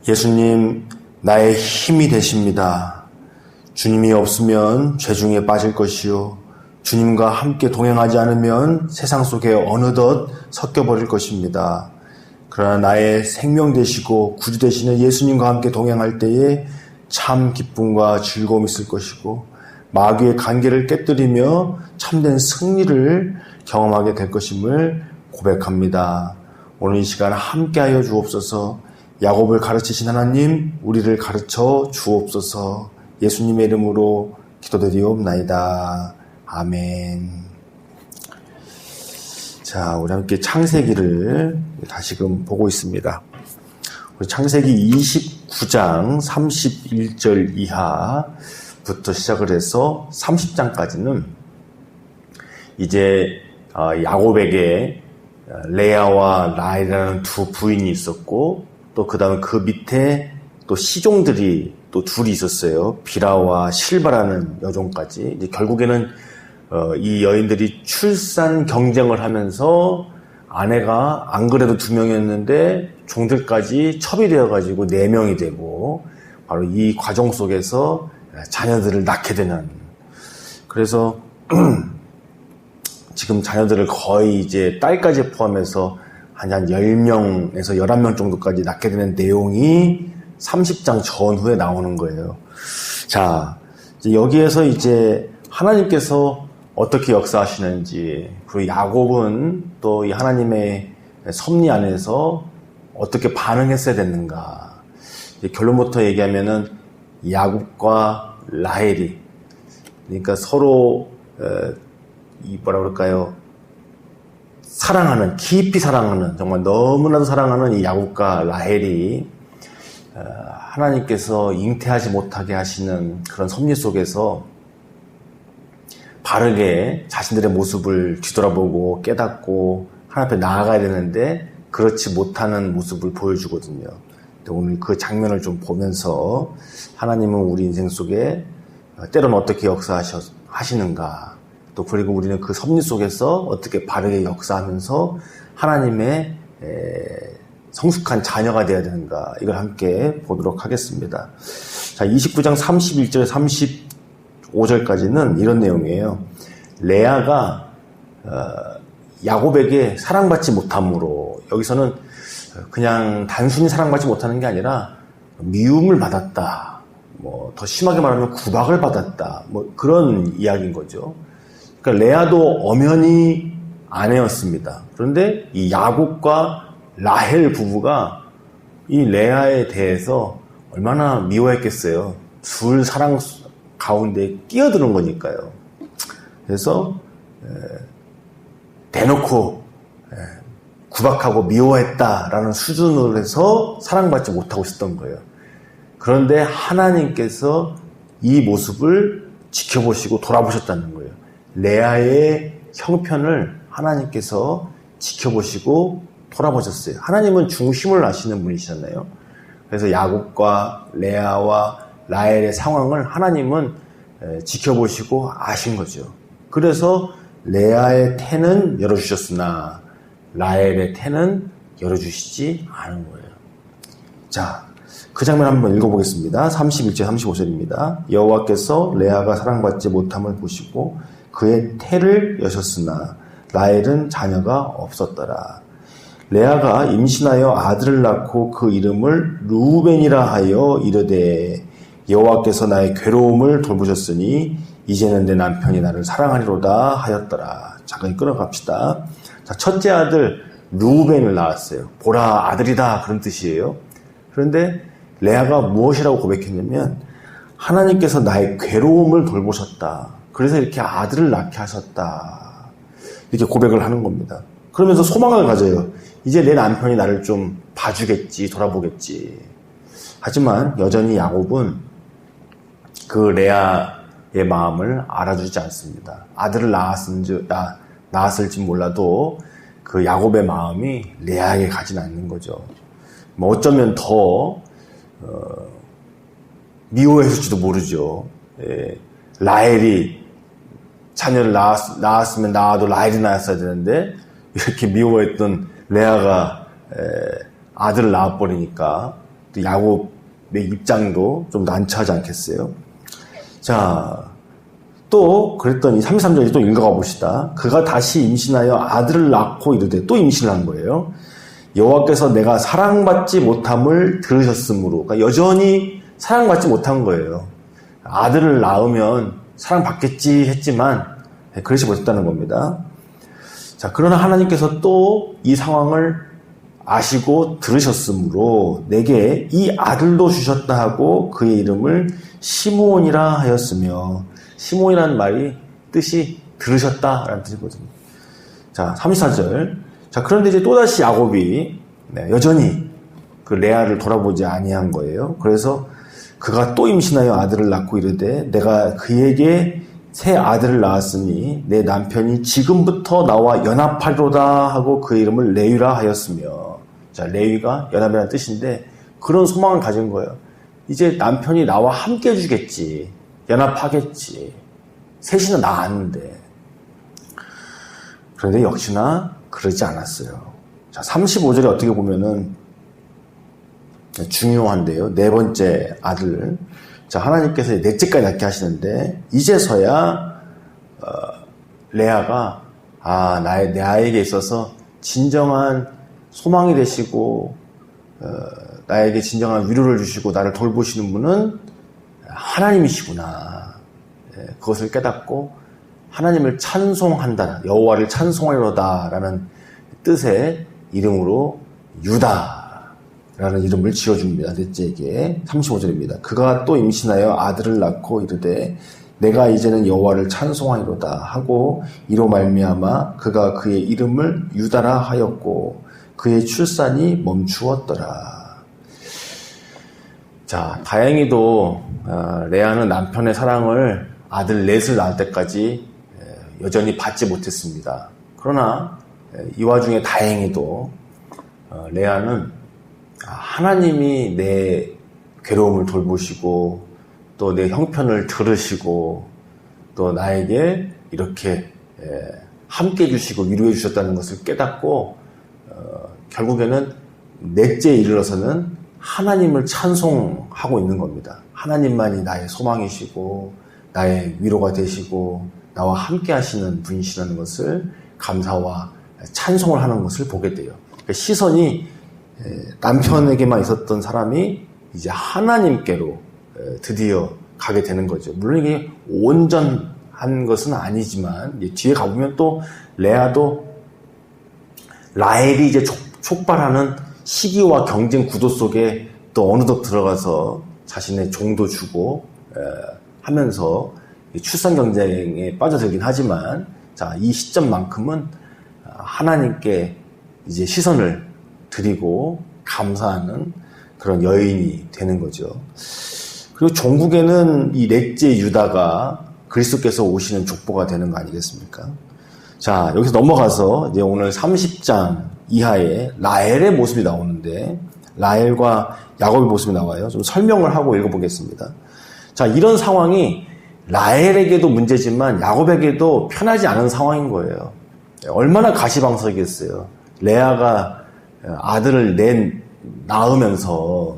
예수님, 나의 힘이 되십니다. 주님이 없으면 죄중에 빠질 것이요. 주님과 함께 동행하지 않으면 세상 속에 어느덧 섞여버릴 것입니다. 그러나 나의 생명 되시고 구주 되시는 예수님과 함께 동행할 때에 참 기쁨과 즐거움이 있을 것이고 마귀의 관계를 깨뜨리며 참된 승리를 경험하게 될 것임을 고백합니다. 오늘 이 시간 함께하여 주옵소서. 야곱을 가르치신 하나님, 우리를 가르쳐 주옵소서. 예수님의 이름으로 기도드리옵나이다. 아멘. 자, 우리 함께 창세기를 다시금 보고 있습니다. 우리 창세기 29장 31절 이하부터 시작을 해서 30장까지는 이제 야곱에게 레아와 라헬이라는 두 부인이 있었고 또 그 다음에 그 밑에 또 시종들이 또 둘이 있었어요. 비라와 실바라는 여종까지. 이제 결국에는 이 여인들이 출산 경쟁을 하면서 아내가 안 그래도 2명이었는데 종들까지 첩이 되어가지고 4명이 되고 바로 이 과정 속에서 자녀들을 낳게 되는. 그래서 지금 자녀들을 거의 이제 딸까지 포함해서 한 10명에서 11명 정도까지 낳게 되는 내용이 30장 전후에 나오는 거예요. 자, 여기에서 이제 하나님께서 어떻게 역사하시는지, 그리고 야곱은 또 이 하나님의 섭리 안에서 어떻게 반응했어야 됐는가. 결론부터 얘기하면은 야곱과 라헬이, 그러니까 서로 뭐라 그럴까요? 사랑하는, 깊이 사랑하는, 정말 너무나도 사랑하는 이 야곱과 라헬이 하나님께서 잉태하지 못하게 하시는 그런 섭리 속에서 바르게 자신들의 모습을 뒤돌아보고 깨닫고 하나님 앞에 나아가야 되는데 그렇지 못하는 모습을 보여주거든요. 오늘 그 장면을 좀 보면서 하나님은 우리 인생 속에 때로는 어떻게 역사하시는가, 또 그리고 우리는 그 섭리 속에서 어떻게 바르게 역사하면서 하나님의 성숙한 자녀가 되어야 되는가, 이걸 함께 보도록 하겠습니다. 자, 29장 31절 35절까지는 이런 내용이에요. 레아가 야곱에게 사랑받지 못함으로, 여기서는 그냥 단순히 사랑받지 못하는 게 아니라 미움을 받았다, 뭐 더 심하게 말하면 구박을 받았다, 뭐 그런 이야기인 거죠. 그러니까 레아도 엄연히 아내였습니다. 그런데 이 야곱과 라헬 부부가 이 레아에 대해서 얼마나 미워했겠어요. 둘 사랑 가운데 끼어드는 거니까요. 그래서 대놓고 구박하고 미워했다라는 수준으로 해서 사랑받지 못하고 있었던 거예요. 그런데 하나님께서 이 모습을 지켜보시고 돌아보셨다는 거예요. 레아의 형편을 하나님께서 지켜보시고 돌아보셨어요. 하나님은 중심을 아시는 분이시잖아요. 그래서 야곱과 레아와 라헬의 상황을 하나님은 지켜보시고 아신 거죠. 그래서 레아의 태는 열어주셨으나 라헬의 태는 열어주시지 않은 거예요. 자, 그 장면 한번 읽어보겠습니다. 31절 35절입니다. 여호와께서 레아가 사랑받지 못함을 보시고 그의 태를 여셨으나 라헬은 자녀가 없었더라. 레아가 임신하여 아들을 낳고 그 이름을 루벤이라 하여 이르되 여호와께서 나의 괴로움을 돌보셨으니 이제는 내 남편이 나를 사랑하리로다 하였더라. 잠깐 끌어갑시다. 자, 첫째 아들 루벤을 낳았어요. 보라, 아들이다, 그런 뜻이에요. 그런데 레아가 무엇이라고 고백했냐면 하나님께서 나의 괴로움을 돌보셨다. 그래서 이렇게 아들을 낳게 하셨다. 이렇게 고백을 하는 겁니다. 그러면서 소망을 가져요. 이제 내 남편이 나를 좀 봐주겠지, 돌아보겠지. 하지만 여전히 야곱은 그 레아의 마음을 알아주지 않습니다. 아들을 낳았을지 몰라도 그 야곱의 마음이 레아에게 가진 않는 거죠. 뭐 어쩌면 더 미워했을지도 모르죠. 라헬이 자녀를 낳았으면 나도 라헬이 낳았어야 되는데 이렇게 미워했던 레아가 아들을 낳아버리니까 또 야곱의 입장도 좀 난처하지 않겠어요? 자, 또 그랬더니 33절에 또 읽어가 봅시다. 그가 다시 임신하여 아들을 낳고 이르되 또 임신을 한 거예요. 여호와께서 내가 사랑받지 못함을 들으셨으므로, 그러니까 여전히 사랑받지 못한 거예요. 아들을 낳으면 사랑받겠지 했지만 그러지 못했다는 겁니다. 자, 그러나 하나님께서 또 이 상황을 아시고 들으셨으므로 내게 이 아들도 주셨다 하고 그의 이름을 시므온이라 하였으며, 시므온이라는 말이 뜻이 들으셨다라는 뜻이거든요. 자, 34절. 자, 그런데 이제 또다시 야곱이 여전히 그 레아를 돌아보지 아니한 거예요. 그래서 그가 또 임신하여 아들을 낳고 이르되 내가 그에게 새 아들을 낳았으니 내 남편이 지금부터 나와 연합하리로다 하고 그 이름을 레위라 하였으며, 자, 레위가 연합이라는 뜻인데 그런 소망을 가진 거예요. 이제 남편이 나와 함께 해주겠지, 연합하겠지, 셋이나 낳았는데. 그런데 역시나 그러지 않았어요. 자, 35절에 어떻게 보면은 중요한데요. 네 번째 아들. 자, 하나님께서 넷째까지 낳게 하시는데 이제서야 레아가 나에게 있어서 진정한 소망이 되시고 나에게 진정한 위로를 주시고 나를 돌보시는 분은 하나님이시구나. 그것을 깨닫고 하나님을 찬송한다, 여호와를 찬송하리로다라는 뜻의 이름으로 유다라는 이름을 지어줍니다. 넷째에게. 35절입니다. 그가 또 임신하여 아들을 낳고 이르되 내가 이제는 여호와를 찬송하리로다 하고 이로 말미암아 그가 그의 이름을 유다라 하였고 그의 출산이 멈추었더라. 자, 다행히도 레아는 남편의 사랑을 아들 넷을 낳을 때까지 여전히 받지 못했습니다. 그러나 이 와중에 다행히도 레아는 하나님이 내 괴로움을 돌보시고 또 내 형편을 들으시고 또 나에게 이렇게 함께 해주시고 위로해 주셨다는 것을 깨닫고 결국에는 넷째에 이르러서는 하나님을 찬송하고 있는 겁니다. 하나님만이 나의 소망이시고 나의 위로가 되시고 나와 함께 하시는 분이시라는 것을 감사와 찬송을 하는 것을 보게 돼요. 그러니까 시선이 남편에게만 있었던 사람이 이제 하나님께로 드디어 가게 되는 거죠. 물론 이게 온전한 것은 아니지만 뒤에 가보면 또 레아도 라헬이 이제 촉발하는 시기와 경쟁 구도 속에 또 어느덧 들어가서 자신의 종도 주고 하면서 출산 경쟁에 빠져들긴 하지만, 자, 이 시점만큼은 하나님께 이제 시선을 드리고 감사하는 그런 여인이 되는 거죠. 그리고 종국에는 이 넷째 유다가 그리스도께서 오시는 족보가 되는 거 아니겠습니까? 자, 여기서 넘어가서 이제 오늘 30장 이하에 라헬의 모습이 나오는데, 라헬과 야곱의 모습이 나와요. 좀 설명을 하고 읽어보겠습니다. 자, 이런 상황이 라헬에게도 문제지만 야곱에게도 편하지 않은 상황인 거예요. 얼마나 가시방석이겠어요. 레아가 아들을 낳으면서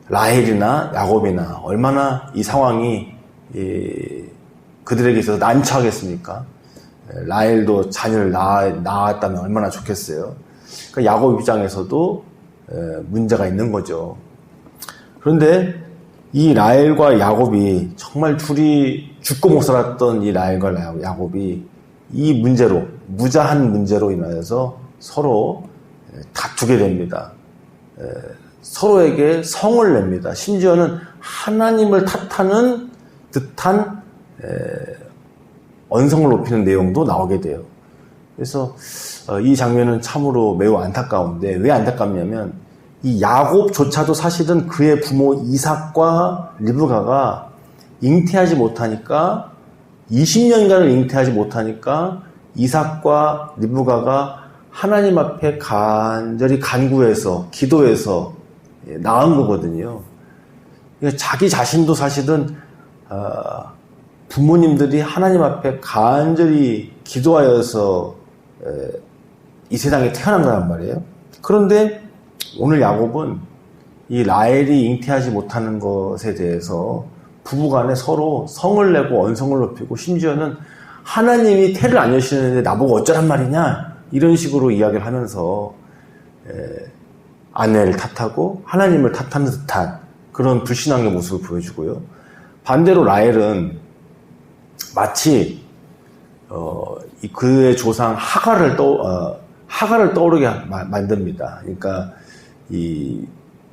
라헬이나 야곱이나 얼마나 이 상황이 그들에게 있어서 난처하겠습니까? 라헬도 자녀를 낳았다면 얼마나 좋겠어요. 그러니까 야곱 입장에서도 문제가 있는 거죠. 그런데 이 라헬과 야곱이 정말 둘이 죽고 못 살았던 이 라헬과 야곱이 이 문제로, 무자한 문제로 인하여서 서로 다투게 됩니다. 서로에게 성을 냅니다. 심지어는 하나님을 탓하는 듯한 언성을 높이는 내용도 나오게 돼요. 그래서 이 장면은 참으로 매우 안타까운데, 왜 안타깝냐면 이 야곱조차도 사실은 그의 부모 이삭과 리브가가 잉태하지 못하니까, 20년간을 잉태하지 못하니까 이삭과 리브가가 하나님 앞에 간절히 간구해서 기도해서 낳은 거거든요. 그러니까 자기 자신도 사실은 부모님들이 하나님 앞에 간절히 기도하여서 이 세상에 태어난 거란 말이에요. 그런데 오늘 야곱은 이 라헬이 잉태하지 못하는 것에 대해서 부부간에 서로 성을 내고 언성을 높이고 심지어는 하나님이 태를 안 여시는데 나보고 어쩌란 말이냐 이런 식으로 이야기를 하면서 아내를 탓하고 하나님을 탓하는 듯한 그런 불신앙의 모습을 보여주고요. 반대로 라헬은 마치 그의 조상 하갈을 떠오르게 만듭니다. 그러니까 이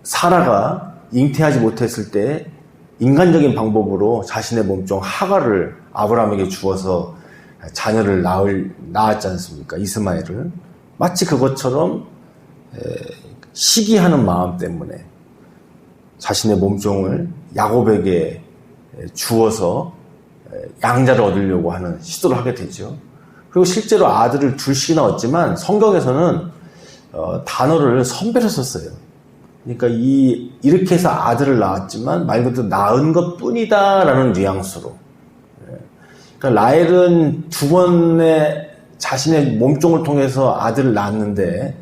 사라가 잉태하지 못했을 때 인간적인 방법으로 자신의 몸종 하갈을 아브라함에게 주어서 자녀를 낳았지 않습니까? 이스마엘을. 마치 그것처럼 시기하는 마음 때문에 자신의 몸종을 야곱에게 주어서 양자를 얻으려고 하는 시도를 하게 되죠. 그리고 실제로 아들을 둘씩이나 얻지만 성경에서는 단어를 선배로 썼어요. 그러니까 이렇게 해서 아들을 낳았지만 말 그대로 낳은 것뿐이다라는 뉘앙스로. 그러니까 라헬은 두 번의 자신의 몸종을 통해서 아들을 낳았는데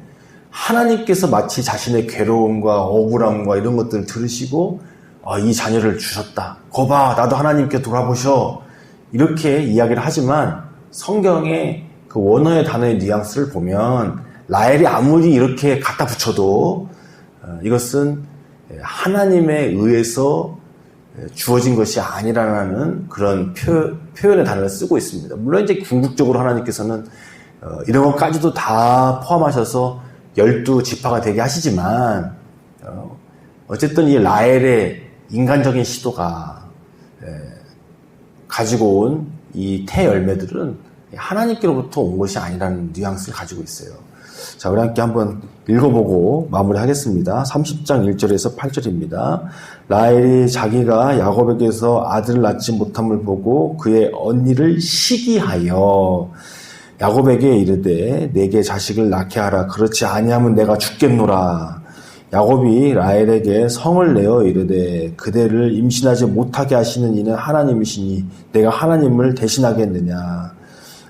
하나님께서 마치 자신의 괴로움과 억울함과 이런 것들을 들으시고 이 자녀를 주셨다. 거봐, 나도 하나님께 돌아보셔. 이렇게 이야기를 하지만 성경의 그 원어의 단어의 뉘앙스를 보면 라헬이 아무리 이렇게 갖다 붙여도 이것은 하나님에 의해서 주어진 것이 아니라는 그런 표현의 단어를 쓰고 있습니다. 물론 이제 궁극적으로 하나님께서는 이런 것까지도 다 포함하셔서 12지파가 되게 하시지만 어쨌든 이 라헬의 인간적인 시도가 가지고 온 이 태 열매들은 하나님께로부터 온 것이 아니라는 뉘앙스를 가지고 있어요. 자, 우리 함께 한번 읽어보고 마무리하겠습니다. 30장 1절에서 8절입니다. 라헬이 자기가 야곱에게서 아들을 낳지 못함을 보고 그의 언니를 시기하여 야곱에게 이르되 내게 자식을 낳게 하라. 그렇지 아니하면 내가 죽겠노라. 야곱이 라헬에게 성을 내어 이르되 그대를 임신하지 못하게 하시는 이는 하나님이시니 내가 하나님을 대신하겠느냐.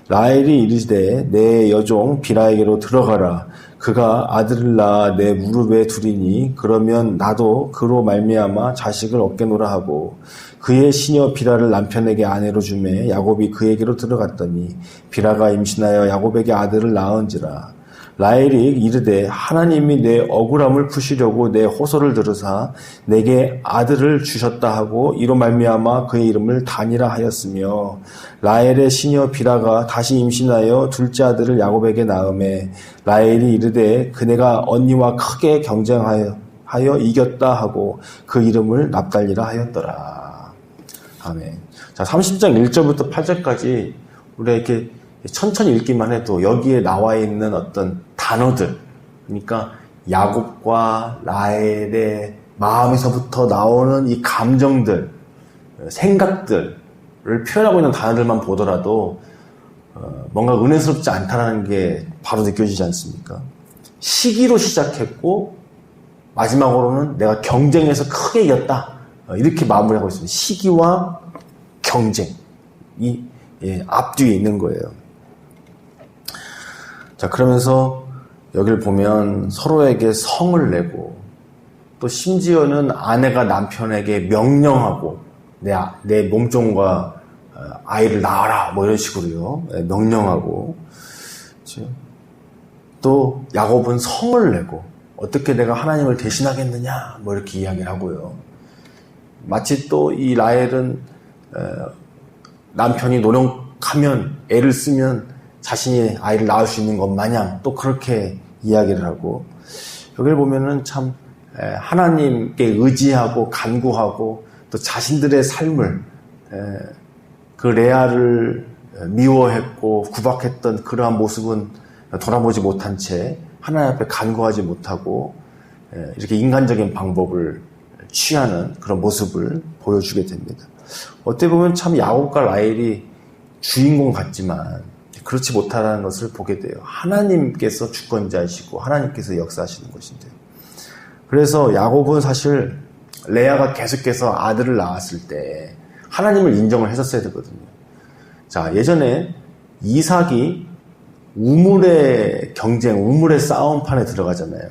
라헬이 이르되 내 여종 비라에게로 들어가라. 그가 아들을 낳아 내 무릎에 두리니 그러면 나도 그로 말미암아 자식을 얻겠노라 하고 그의 시녀 비라를 남편에게 아내로 주매 야곱이 그에게로 들어갔더니 비라가 임신하여 야곱에게 아들을 낳은지라. 라헬이 이르되 하나님이 내 억울함을 푸시려고 내 호소를 들으사 내게 아들을 주셨다 하고 이로 말미암아 그의 이름을 단이라 하였으며 라헬의 시녀 비라가 다시 임신하여 둘째 아들을 야곱에게 낳음에 라헬이 이르되 그네가 언니와 크게 경쟁하여 이겼다 하고 그 이름을 납달리라 하였더라. 아멘. 자, 30장 1절부터 8절까지 우리가 이렇게 천천히 읽기만 해도 여기에 나와 있는 어떤 단어들, 그러니까 야곱과 라헬의 마음에서부터 나오는 이 감정들, 생각들을 표현하고 있는 단어들만 보더라도 뭔가 은혜스럽지 않다는 게 바로 느껴지지 않습니까? 시기로 시작했고 마지막으로는 내가 경쟁에서 크게 이겼다. 이렇게 마무리하고 있습니다. 시기와 경쟁이 앞뒤에 있는 거예요. 자, 그러면서 여기를 보면 서로에게 성을 내고 또 심지어는 아내가 남편에게 명령하고 내 몸종과 아이를 낳아라 뭐 이런 식으로요. 명령하고 또 야곱은 성을 내고 어떻게 내가 하나님을 대신하겠느냐 뭐 이렇게 이야기를 하고요. 마치 또 이 라헬은 남편이 노력하면 애를 쓰면 자신이 아이를 낳을 수 있는 것 마냥 또 그렇게 이야기를 하고 여기를 보면은 참 하나님께 의지하고 간구하고 또 자신들의 삶을 그 레아를 미워했고 구박했던 그러한 모습은 돌아보지 못한 채 하나님 앞에 간구하지 못하고 이렇게 인간적인 방법을 취하는 그런 모습을 보여주게 됩니다. 어떻게 보면 참 야곱과 라헬이 주인공 같지만 그렇지 못하다는 것을 보게 돼요. 하나님께서 주권자이시고 하나님께서 역사하시는 것인데요. 그래서 야곱은 사실 레아가 계속해서 아들을 낳았을 때 하나님을 인정을 했었어야 되거든요. 자, 예전에 이삭이 우물의 경쟁, 우물의 싸움판에 들어가잖아요.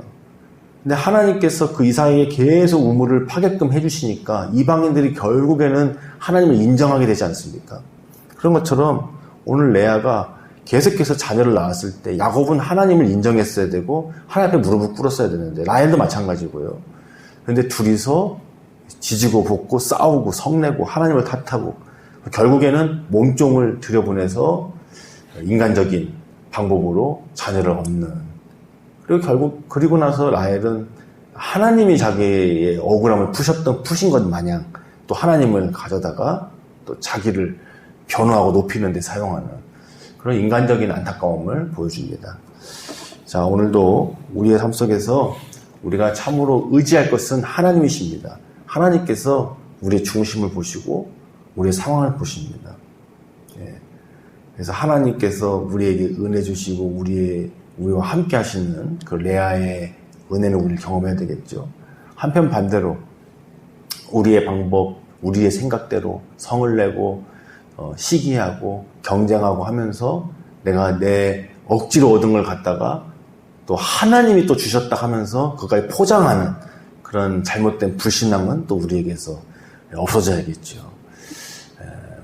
근데 하나님께서 그 이삭에게 계속 우물을 파게끔 해주시니까 이방인들이 결국에는 하나님을 인정하게 되지 않습니까? 그런 것처럼 오늘 레아가 계속해서 자녀를 낳았을 때 야곱은 하나님을 인정했어야 되고 하나님 앞에 무릎을 꿇었어야 되는데 라헬도 마찬가지고요. 그런데 둘이서 지지고 볶고 싸우고 성내고 하나님을 탓하고 결국에는 몸종을 들여보내서 인간적인 방법으로 자녀를 얻는, 그리고 나서 라헬은 하나님이 자기의 억울함을 푸신 것 마냥 또 하나님을 가져다가 또 자기를 변호하고 높이는 데 사용하는 그런 인간적인 안타까움을 보여줍니다. 자, 오늘도 우리의 삶 속에서 우리가 참으로 의지할 것은 하나님이십니다. 하나님께서 우리의 중심을 보시고 우리의 상황을 보십니다. 그래서 하나님께서 우리에게 은혜 주시고 우리와 함께 하시는 그 레아의 은혜는 우리를 경험해야 되겠죠. 한편 반대로 우리의 방법, 우리의 생각대로 성을 내고 시기하고 경쟁하고 하면서 내가 내 억지로 얻은 걸 갖다가 또 하나님이 또 주셨다 하면서 그까지 포장하는 그런 잘못된 불신앙은 또 우리에게서 없어져야겠죠.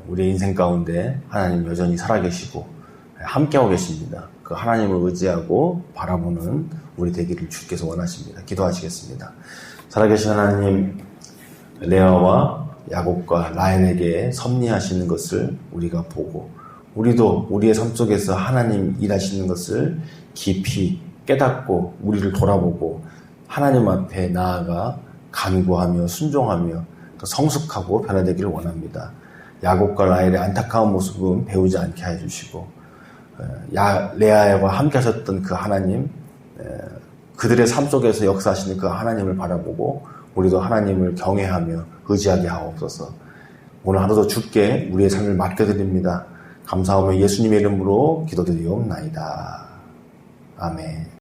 우리의 인생 가운데 하나님 여전히 살아계시고 함께하고 계십니다. 그 하나님을 의지하고 바라보는 우리 되기를 주께서 원하십니다. 기도하시겠습니다. 살아계신 하나님, 레아와 야곱과 라헬에게 섭리하시는 것을 우리가 보고 우리도 우리의 삶 속에서 하나님 일하시는 것을 깊이 깨닫고 우리를 돌아보고 하나님 앞에 나아가 간구하며 순종하며 성숙하고 변화되기를 원합니다. 야곱과 라헬의 안타까운 모습은 배우지 않게 해주시고 레아와 함께 하셨던 그 하나님, 그들의 삶 속에서 역사하시는 그 하나님을 바라보고 우리도 하나님을 경외하며 의지하게 하옵소서. 오늘 하루도 주께 우리의 삶을 맡겨드립니다. 감사하며 예수님의 이름으로 기도드리옵나이다. 아멘.